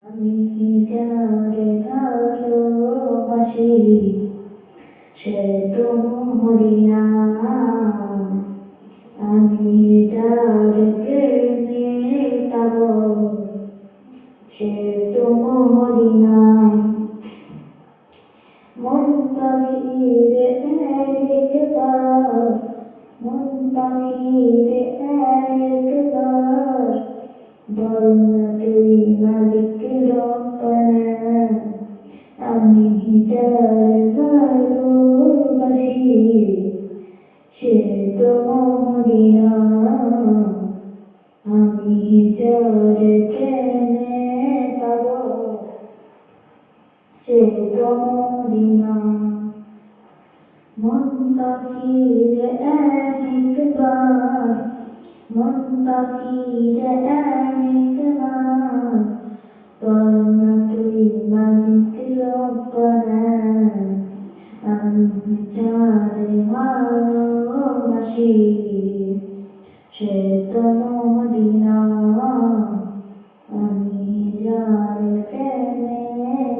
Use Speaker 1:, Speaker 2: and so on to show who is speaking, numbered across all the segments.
Speaker 1: আমি যারে ভালোবাসি সে তো মরিনা। আমি যার প্রেমে পাগল সে তো মরিনা। মন পাখিরে একবার, মন পাখিরে একবার বল না তুই মালিক রব্বানা। আমি যারে ভালোবাসি সে তো মদিনা। আমি যারে প্রেমে পাগল সে তো মদিনা। মন পাখিরে একবার, মন পাখিরে একবার বল না তুই মালিক রব্বানা। আমি যারে ভালোবাসি সে তো মদিনা। আমি যারে প্রেমে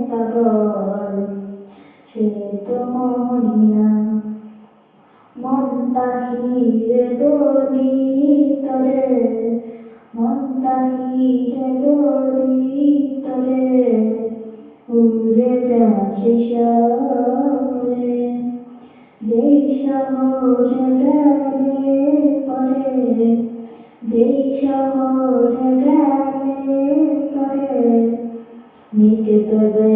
Speaker 1: পাগল সে তো মদিনা। মন পাখিরে বলি তরে, মন পাখিরে বলি তরে উড়ে যা সে শহরে। যেই শহরে গেলে পরে, যেই শহরে গেলে পরে মিটবে